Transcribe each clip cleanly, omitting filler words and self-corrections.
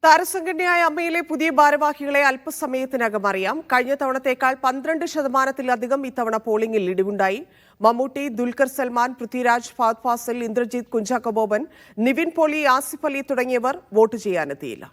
താരസംഘടനയായ അമ്മയിലെ പുതിയ ഭാരവാഹികളെ അല്പസമയത്തിനകം അറിയാം. കഴിഞ്ഞ തവണത്തേക്കാൾ 12% ഇത്തവണ പോളിംഗിൽ ഇടിവുണ്ടായി. മമ്മൂട്ടി, ദുൽഖർ സൽമാൻ, പൃഥ്വിരാജ്, ഫഹദ് ഫാസിൽ, ഇന്ദ്രജിത്ത്, കുഞ്ചാക്കോ ബോബൻ, നിവിൻ പോളി, ആസിഫ് അലി തുടങ്ങിയവർ വോട്ട് ചെയ്യാനെത്തിയില്ല.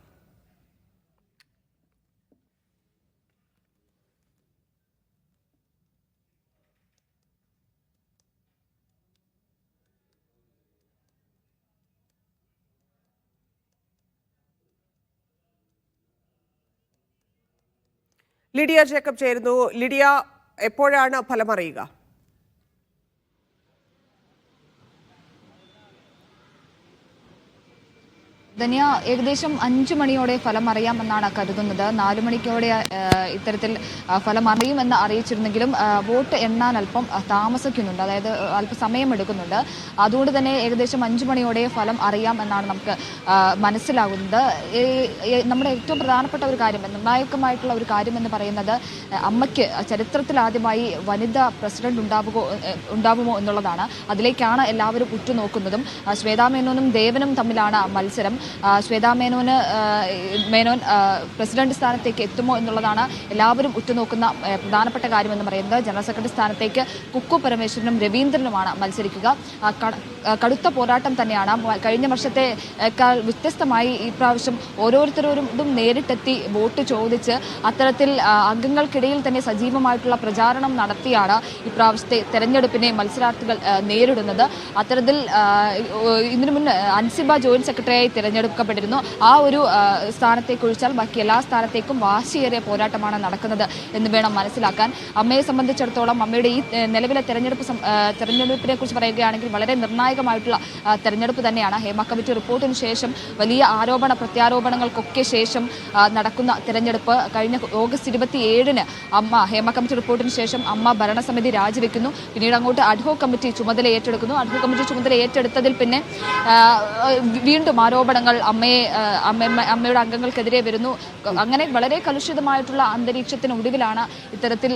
ലിഡിയ ജേക്കബ് ചേരുന്നു. ലിഡിയ, എപ്പോഴാണ് ഫലമറിയുക? ധന്യ, ഏകദേശം 5 മണിയോടെ ഫലം അറിയാമെന്നാണ് കരുതുന്നത്. 4 മണിക്കോടെ ഇത്തരത്തിൽ ഫലം അറിയുമെന്ന് അറിയിച്ചിരുന്നെങ്കിലും വോട്ട് എണ്ണാൻ അല്പം താമസിക്കുന്നുണ്ട്, അതായത് അല്പം സമയമെടുക്കുന്നുണ്ട്. അതുകൊണ്ട് തന്നെ ഏകദേശം 5 മണിയോടെ ഫലം അറിയാം എന്നാണ് നമുക്ക് മനസ്സിലാകുന്നത്. നമ്മുടെ ഏറ്റവും പ്രധാനപ്പെട്ട ഒരു കാര്യം, നിർണായകമായിട്ടുള്ള ഒരു കാര്യം എന്ന് പറയുന്നത് അമ്മയ്ക്ക് ചരിത്രത്തിൽ ആദ്യമായി വനിതാ പ്രസിഡന്റ് ഉണ്ടാവുമോ എന്നുള്ളതാണ്. അതിലേക്കാണ് എല്ലാവരും ഉറ്റുനോക്കുന്നതും. ശ്വേതാ മേനോനും ദേവനും തമ്മിലാണ് മത്സരം. ശ്വേതാ മേനോൻ പ്രസിഡന്റ് സ്ഥാനത്തേക്ക് എത്തുമോ എന്നുള്ളതാണ് എല്ലാവരും ഉറ്റുനോക്കുന്ന പ്രധാനപ്പെട്ട കാര്യമെന്ന് പറയുന്നത്. ജനറൽ സെക്രട്ടറി സ്ഥാനത്തേക്ക് കുക്കു പരമേശ്വരനും രവീന്ദ്രനുമാണ് മത്സരിക്കുക. കടുത്ത പോരാട്ടം തന്നെയാണ്. കഴിഞ്ഞ വർഷത്തെക്കാൾ വ്യത്യസ്തമായി ഈ പ്രാവശ്യം ഓരോരുത്തരോടും നേരിട്ടെത്തി വോട്ട് ചോദിച്ച് അത്തരത്തിൽ അംഗങ്ങൾക്കിടയിൽ തന്നെ സജീവമായിട്ടുള്ള പ്രചാരണം നടത്തിയാണ് ഇപ്രാവശ്യത്തെ തെരഞ്ഞെടുപ്പിനെ മത്സരാർത്ഥികൾ നേരിടുന്നത്. അത്തരത്തിൽ ഇതിനു മുൻ അൻസിബ ജോയിന്റ് സെക്രട്ടറിയായി തിരഞ്ഞെടുക്കപ്പെട്ടിരുന്നു. ആ ഒരു സ്ഥാനത്തേക്ക് ഒഴിച്ചാൽ ബാക്കി എല്ലാ സ്ഥാനത്തേക്കും വാശിയേറിയ പോരാട്ടമാണ് നടക്കുന്നത് എന്ന് വേണം മനസ്സിലാക്കാൻ. അമ്മയെ സംബന്ധിച്ചിടത്തോളം അമ്മയുടെ ഈ നിലവിലെ തെരഞ്ഞെടുപ്പിനെ കുറിച്ച് പറയുകയാണെങ്കിൽ വളരെ നിർണായകമായിട്ടുള്ള തെരഞ്ഞെടുപ്പ് തന്നെയാണ്. ഹേമ കമ്മിറ്റി റിപ്പോർട്ടിന് ശേഷം വലിയ ആരോപണ പ്രത്യാരോപണങ്ങൾക്കൊക്കെ ശേഷം നടക്കുന്ന തെരഞ്ഞെടുപ്പ്. കഴിഞ്ഞ ഓഗസ്റ്റ് 27-ന് അമ്മ ഹേമ കമ്മിറ്റി റിപ്പോർട്ടിന് ശേഷം അമ്മ ഭരണസമിതി രാജിവെക്കുന്നു. പിന്നീട് അങ്ങോട്ട് അഡ്ഹോക് കമ്മിറ്റി ചുമതല ഏറ്റെടുക്കുന്നു. അഡ്ഹോക് കമ്മിറ്റി ചുമതല ഏറ്റെടുത്തതിൽ പിന്നെ വീണ്ടും ആരോപണങ്ങൾ അമ്മയുടെ അംഗങ്ങൾക്കെതിരെ വരുന്നു. അങ്ങനെ വളരെ കലുഷിതമായിട്ടുള്ള അന്തരീക്ഷത്തിനൊടുവിലാണ് ഇത്തരത്തിൽ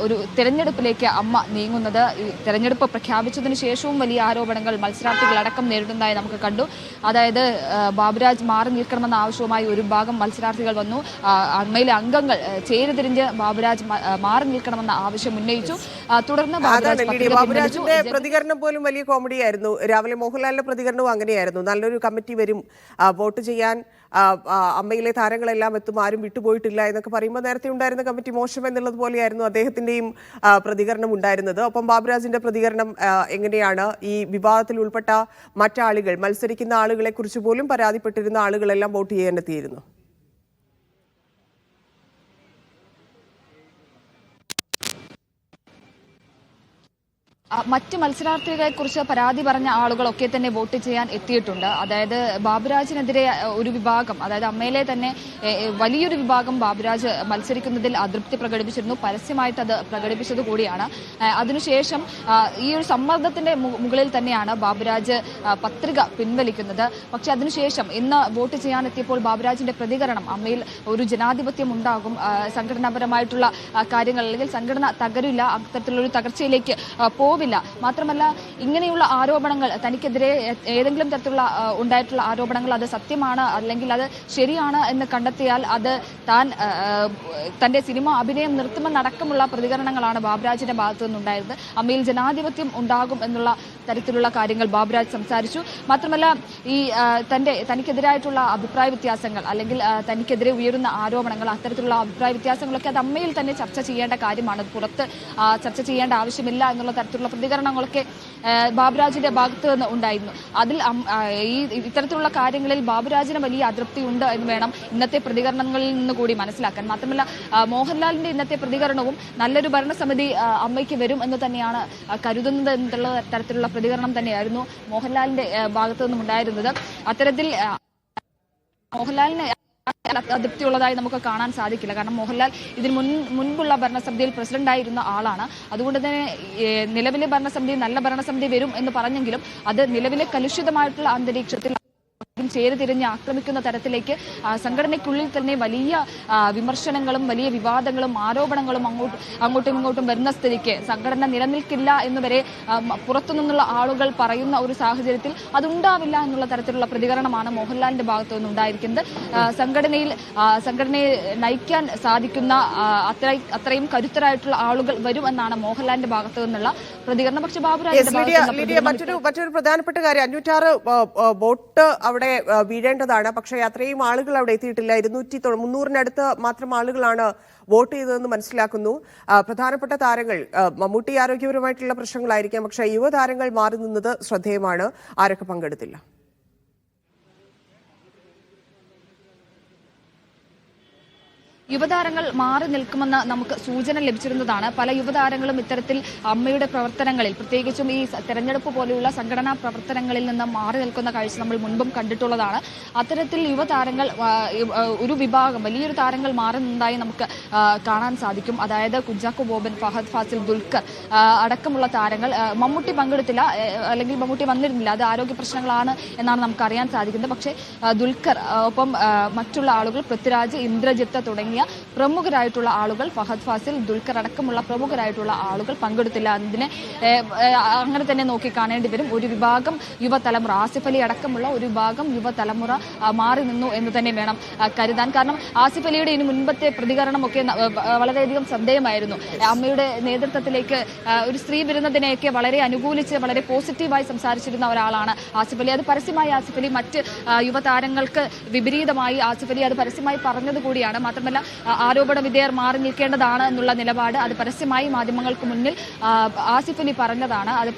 ഒരു തെരഞ്ഞെടുപ്പിലേക്ക് അമ്മ നീങ്ങുന്നത്. തെരഞ്ഞെടുപ്പ് പ്രഖ്യാപിച്ചതിന് ശേഷവും വലിയ ആരോപണങ്ങൾ മത്സരാർത്ഥികളടക്കം നേരിടുന്നതായി നമുക്ക് കണ്ടു. അതായത് ബാബുരാജ് മാറി നിൽക്കണമെന്ന ആവശ്യവുമായി ഒരു ഭാഗം മത്സരാർത്ഥികൾ വന്നു. അമ്മയിലെ അംഗങ്ങൾ ചേരിതിരിഞ്ഞ് ബാബുരാജ് മാറി നിൽക്കണമെന്ന ആവശ്യം ഉന്നയിച്ചു. തുടർന്ന് ബാബുരാജിന്റെ പ്രതികരണം പോലും വലിയ കോമഡിയായിരുന്നു. രാവിലെ മോഹൻലാലിന്റെ പ്രതികരണവും അങ്ങനെയായിരുന്നു. നല്ലൊരു കമ്മിറ്റി വരും, വോട്ട് ചെയ്യാൻ അമ്മയിലെ താരങ്ങളെല്ലാം എത്തും, ആരും വിട്ടുപോയിട്ടില്ല എന്നൊക്കെ പറയുമ്പോൾ നേരത്തെ ഉണ്ടായിരുന്ന കമ്മിറ്റി മോശം എന്നുള്ളത് പോലെയായിരുന്നു അദ്ദേഹത്തിന്റെയും പ്രതികരണം ഉണ്ടായിരുന്നത്. ഒപ്പം ബാബുരാജിന്റെ പ്രതികരണം എങ്ങനെയാണ്? ഈ വിവാദത്തിൽ ഉൾപ്പെട്ട മറ്റാളുകൾ, മത്സരിക്കുന്ന ആളുകളെ കുറിച്ച് പോലും പരാതിപ്പെട്ടിരുന്ന ആളുകളെല്ലാം വോട്ട് ചെയ്യാനെത്തിയിരുന്നു. മറ്റ് മത്സരാർത്ഥികളെ കുറിച്ച് പരാതി പറഞ്ഞ ആളുകളൊക്കെ തന്നെ വോട്ട് ചെയ്യാൻ എത്തിയിട്ടുണ്ട്. അതായത് ബാബുരാജിനെതിരെ ഒരു വിഭാഗം, അതായത് അമ്മയിലെ തന്നെ വലിയൊരു വിഭാഗം ബാബുരാജ് മത്സരിക്കുന്നതിൽ അതൃപ്തി പ്രകടിപ്പിച്ചിരുന്നു. പരസ്യമായിട്ട് അത് പ്രകടിപ്പിച്ചത് കൂടിയാണ്. അതിനുശേഷം ഈ ഒരു സമ്മർദ്ദത്തിന്റെ മുകളിൽ തന്നെയാണ് ബാബുരാജ് പത്രിക പിൻവലിക്കുന്നത്. പക്ഷെ അതിനുശേഷം ഇന്ന് വോട്ട് ചെയ്യാനെത്തിയപ്പോൾ ബാബുരാജിന്റെ പ്രതികരണം, അമ്മയിൽ ഒരു ജനാധിപത്യം ഉണ്ടാകും, സംഘടനാപരമായിട്ടുള്ള കാര്യങ്ങൾ അല്ലെങ്കിൽ സംഘടന തകരില്ല, അത്തരത്തിലുള്ളൊരു തകർച്ചയിലേക്ക് പോവില്ല. മാത്രമല്ല ഇങ്ങനെയുള്ള ആരോപണങ്ങൾ തനിക്കെതിരെ ഏതെങ്കിലും തരത്തിലുള്ള ഉണ്ടായിട്ടുള്ള ആരോപണങ്ങൾ അത് സത്യമാണ് അല്ലെങ്കിൽ അത് ശരിയാണ് എന്ന് കണ്ടെത്തിയാൽ അത് താൻ തന്റെ സിനിമ അഭിനയം നിർത്തുമെന്നടക്കമുള്ള പ്രതികരണങ്ങളാണ് ബാബുരാജിന്റെ ഭാഗത്തു നിന്നുണ്ടായിരുന്നത്. അമ്മയിൽ ജനാധിപത്യം ഉണ്ടാകും എന്നുള്ള തരത്തിലുള്ള കാര്യങ്ങൾ ബാബുരാജ് സംസാരിച്ചു. മാത്രമല്ല ഈ തനിക്കെതിരായിട്ടുള്ള അഭിപ്രായ വ്യത്യാസങ്ങൾ അല്ലെങ്കിൽ തനിക്കെതിരെ ഉയരുന്ന ആരോപണങ്ങൾ, അത്തരത്തിലുള്ള അഭിപ്രായ വ്യത്യാസങ്ങളൊക്കെ അത് അമ്മയിൽ തന്നെ ചർച്ച ചെയ്യേണ്ട കാര്യമാണ്, പുറത്ത് ചർച്ച ചെയ്യേണ്ട ആവശ്യമില്ല എന്നുള്ള തരത്തിലുള്ള പ്രതികരണങ്ങളൊക്കെ ബാബുരാജിന്റെ ഭാഗത്ത് നിന്ന് ഉണ്ടായിരുന്നു. അതിൽ ഇത്തരത്തിലുള്ള കാര്യങ്ങളിൽ ബാബുരാജിന് വലിയ അതൃപ്തി ഉണ്ട് എന്ന് വേണം ഇന്നത്തെ പ്രതികരണങ്ങളിൽ നിന്ന് കൂടി മനസ്സിലാക്കാൻ. മാത്രമല്ല മോഹൻലാലിന്റെ ഇന്നത്തെ പ്രതികരണവും നല്ലൊരു ഭരണസമിതി അമ്മയ്ക്ക് വരും എന്ന് തന്നെയാണ് കരുതുന്നത് എന്നുള്ള തരത്തിലുള്ള പ്രതികരണം തന്നെയായിരുന്നു മോഹൻലാലിന്റെ ഭാഗത്തു നിന്നും ഉണ്ടായിരുന്നത്. അത്തരത്തിൽ മോഹൻലാലിന് അതൃപ്തിയുള്ളതായി നമുക്ക് കാണാൻ സാധിക്കില്ല. കാരണം മോഹൻലാൽ ഇതിന് മുൻപുള്ള ഭരണസമിതിയിൽ പ്രസിഡന്റായിരുന്ന ആളാണ്. അതുകൊണ്ട് തന്നെ നിലവിലെ ഭരണസമിതി നല്ല ഭരണസമിതി വരും എന്ന് പറഞ്ഞെങ്കിലും അത് നിലവിലെ കലുഷിതമായിട്ടുള്ള അന്തരീക്ഷത്തിൽ ചേരിതിരിഞ്ഞ് ആക്രമിക്കുന്ന തരത്തിലേക്ക് സംഘടനയ്ക്കുള്ളിൽ തന്നെ വലിയ വിമർശനങ്ങളും വലിയ വിവാദങ്ങളും ആരോപണങ്ങളും അങ്ങോട്ടും ഇങ്ങോട്ടും വരുന്ന സ്ഥിതിക്ക് സംഘടന നിലനിൽക്കില്ല എന്നുവരെ പുറത്തുനിന്നുള്ള ആളുകൾ പറയുന്ന ഒരു സാഹചര്യത്തിൽ അതുണ്ടാവില്ല എന്നുള്ള തരത്തിലുള്ള പ്രതികരണമാണ് മോഹൻലാലിന്റെ ഭാഗത്തു നിന്നുണ്ടായിരിക്കുന്നത്. സംഘടനയെ നയിക്കാൻ സാധിക്കുന്ന അത്രയും കരുത്തരായിട്ടുള്ള ആളുകൾ വരുമെന്നാണ് മോഹൻലാലിന്റെ ഭാഗത്തു നിന്നുള്ള പ്രതികരണം. പക്ഷെ ബാബുരാജിന്റെ മറ്റൊരു പ്രധാനപ്പെട്ട കാര്യം 506 ബോട്ട് അവിടെ വീഴേണ്ടതാണ്. പക്ഷേ അത്രയും ആളുകൾ അവിടെ എത്തിയിട്ടില്ല. 300-300-നടുത്ത് മാത്രം ആളുകളാണ് വോട്ട് ചെയ്തതെന്ന് മനസ്സിലാക്കുന്നു. പ്രധാനപ്പെട്ട താരങ്ങൾ മമ്മൂട്ടി ആരോഗ്യപരമായിട്ടുള്ള പ്രശ്നങ്ങളായിരിക്കാം, പക്ഷേ യുവതാരങ്ങൾ മാറി നിന്നത് ശ്രദ്ധേയമാണ്. ആരൊക്കെ പങ്കെടുത്തില്ല? യുവതാരങ്ങൾ മാറി നിൽക്കുമെന്ന് നമുക്ക് സൂചന ലഭിച്ചിരുന്നതാണ്. പല യുവതാരങ്ങളും ഇത്തരത്തിൽ അമ്മയുടെ പ്രവർത്തനങ്ങളിൽ, പ്രത്യേകിച്ചും ഈ തെരഞ്ഞെടുപ്പ് പോലെയുള്ള സംഘടനാ പ്രവർത്തനങ്ങളിൽ നിന്ന് മാറി നിൽക്കുന്ന കാഴ്ച നമ്മൾ മുൻപും കണ്ടിട്ടുള്ളതാണ്. അത്തരത്തിൽ യുവതാരങ്ങൾ വലിയൊരു താരങ്ങൾ മാറി നിന്നതായി നമുക്ക് കാണാൻ സാധിക്കും. അതായത് കുഞ്ചാക്കോ ബോബൻ, ഫഹദ് ഫാസിൽ, ദുൽഖർ അടക്കമുള്ള താരങ്ങൾ. മമ്മൂട്ടി പങ്കെടുത്തില്ല, അല്ലെങ്കിൽ മമ്മൂട്ടി വന്നിരുന്നില്ല. അത് ആരോഗ്യ പ്രശ്നങ്ങളാണ് എന്നാണ് നമുക്ക് അറിയാൻ സാധിക്കുന്നത്. പക്ഷേ ദുൽഖർ ഒപ്പം മറ്റുള്ള ആളുകൾ, പൃഥ്വിരാജ്, ഇന്ദ്രജിത്ത് തുടങ്ങിയ പ്രമുഖരായിട്ടുള്ള ആളുകൾ, ഫഹദ് ഫാസിൽ, ദുൽഖർ അടക്കമുള്ള പ്രമുഖരായിട്ടുള്ള ആളുകൾ പങ്കെടുത്തില്ല. അതിനെ അങ്ങനെ തന്നെ നോക്കി കാണേണ്ടി വരും. ഒരു വിഭാഗം യുവതലമുറ, ആസിഫ് അലി അടക്കമുള്ള ഒരു വിഭാഗം യുവതലമുറ മാറി നിന്നു എന്ന് തന്നെ വേണം കരുതാൻ. കാരണം ആസിഫ് അലിയുടെ ഇനി മുൻപത്തെ പ്രതികരണമൊക്കെ വളരെയധികം ശ്രദ്ധേയമായിരുന്നു. അമ്മയുടെ നേതൃത്വത്തിലേക്ക് ഒരു സ്ത്രീ വരുന്നതിനെയൊക്കെ വളരെ അനുകൂലിച്ച് വളരെ പോസിറ്റീവായി സംസാരിച്ചിരുന്ന ഒരാളാണ് ആസിഫ് അലി. അത് പരസ്യമായി ആസിഫ് അലി മറ്റ് യുവതാരങ്ങൾക്ക് വിപരീതമായി ആസിഫ് അലി അത് പരസ്യമായി പറഞ്ഞത് കൂടിയാണ്. മാത്രമല്ല ആരോപണ വിധേയർ മാറി നിൽക്കേണ്ടതാണ് എന്നുള്ള നിലപാട് അത് പരസ്യമായി മാധ്യമങ്ങൾക്ക് മുന്നിൽ ആസിഫ് അലി പറഞ്ഞതാണ്. അത്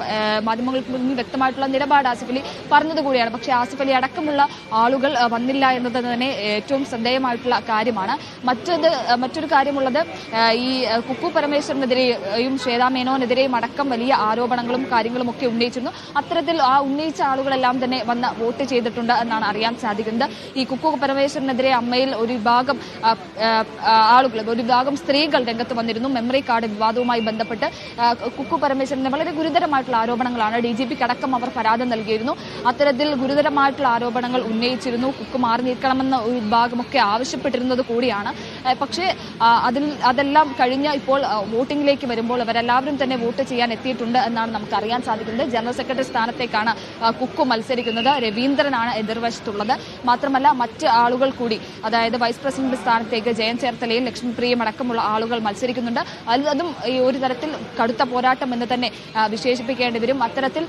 മാധ്യമങ്ങൾക്ക് മുന്നിൽ വ്യക്തമായിട്ടുള്ള നിലപാട് ആസിഫ് അലി പറഞ്ഞത് കൂടിയാണ്. പക്ഷേ ആസിഫ് അലി അടക്കമുള്ള ആളുകൾ വന്നില്ല എന്നത് തന്നെ ഏറ്റവും ശ്രദ്ധേയമായിട്ടുള്ള കാര്യമാണ്. മറ്റൊരു കാര്യമുള്ളത്, ഈ കുക്കു പരമേശ്വരനെതിരെയും ശ്വേതാ മേനോനെതിരെയും അടക്കം വലിയ ആരോപണങ്ങളും കാര്യങ്ങളും ഒക്കെ ഉന്നയിച്ചിരുന്നു. അത്തരത്തിൽ ഉന്നയിച്ച ആളുകളെല്ലാം തന്നെ വന്ന് വോട്ട് ചെയ്തിട്ടുണ്ട് എന്നാണ് അറിയാൻ സാധിക്കുന്നത്. ഈ കുക്കു പരമേശ്വരനെതിരെ അമ്മയിൽ ഒരു വിഭാഗം ഒരു വിഭാഗം സ്ത്രീകൾ രംഗത്ത് വന്നിരുന്നു. മെമ്മറി കാർഡ് വിവാദവുമായി ബന്ധപ്പെട്ട് കുക്കു പരമേശ്വരന് വളരെ ഗുരുതരമായിട്ടുള്ള ആരോപണങ്ങളാണ്. DGP അടക്കം അവർ പരാതി നൽകിയിരുന്നു. അത്തരത്തിൽ ഗുരുതരമായിട്ടുള്ള ആരോപണങ്ങൾ ഉന്നയിച്ചിരുന്നു. കുക്കു മാറി നിൽക്കണമെന്ന ഒരു വിഭാഗമൊക്കെ ആവശ്യപ്പെട്ടിരുന്നത് കൂടിയാണ്. പക്ഷേ അതെല്ലാം കഴിഞ്ഞ് ഇപ്പോൾ വോട്ടിംഗിലേക്ക് വരുമ്പോൾ അവരെല്ലാവരും തന്നെ വോട്ട് ചെയ്യാൻ എത്തിയിട്ടുണ്ട് എന്നാണ് നമുക്ക് അറിയാൻ സാധിക്കുന്നത്. ജനറൽ സെക്രട്ടറി സ്ഥാനത്തേക്കാണ് കുക്കു മത്സരിക്കുന്നത്. രവീന്ദ്രനാണ് എതിർവശത്തുള്ളത്. മാത്രമല്ല മറ്റ് ആളുകൾ കൂടി, അതായത് വൈസ് പ്രസിഡന്റ് സ്ഥാനത്തേക്ക് ജയൻ ചേർത്തലയും ലക്ഷ്മിപ്രിയയും അടക്കമുള്ള ആളുകൾ മത്സരിക്കുന്നുണ്ട്. അതും ഈ ഒരു തരത്തിൽ കടുത്ത പോരാട്ടം എന്ന് തന്നെ വിശേഷിപ്പിക്കേണ്ടി വരും. അത്തരത്തിൽ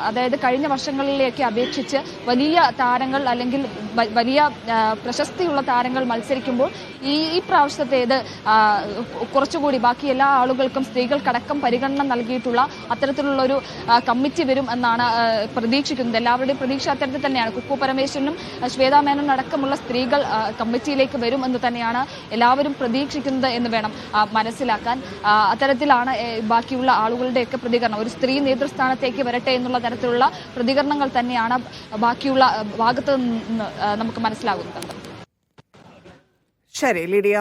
അതായത് കഴിഞ്ഞ വർഷങ്ങളിലേക്ക് അപേക്ഷിച്ച് വലിയ താരങ്ങൾ അല്ലെങ്കിൽ വലിയ പ്രശസ്തിയുള്ള താരങ്ങൾ മത്സരിക്കുമ്പോൾ ഈ പ്രാവശ്യത്തേത് കുറച്ചുകൂടി ബാക്കി എല്ലാ ആളുകൾക്കും സ്ത്രീകൾക്കടക്കം പരിഗണന നൽകിയിട്ടുള്ള അത്തരത്തിലുള്ള ഒരു കമ്മിറ്റി വരും എന്നാണ് പ്രതീക്ഷിക്കുന്നത്. എല്ലാവരുടെയും പ്രതീക്ഷ അത്തരത്തിൽ തന്നെയാണ്. കുക്കു പരമേശ്വരനും ശ്വേതാ മേനോനും അടക്കമുള്ള സ്ത്രീകൾ കമ്മിറ്റിയിലേക്ക് വരും എന്ന് തന്നെയാണ് എല്ലാവരും പ്രതീക്ഷിക്കുന്നത് എന്ന് വേണം മനസ്സിലാക്കാൻ. അത്തരത്തിലാണ് ബാക്കിയുള്ള ആളുകളുടെയൊക്കെ പ്രതികരണം. ഒരു സ്ത്രീ നേതൃസ്ഥാനത്തേക്ക് വരട്ടെ എന്നുള്ള തരത്തിലുള്ള പ്രതികരണങ്ങൾ തന്നെയാണ് ബാക്കിയുള്ള ഭാഗത്ത് നിന്ന് നമുക്ക് മനസ്സിലാകുന്നത്. ശരി, ലിഡിയ.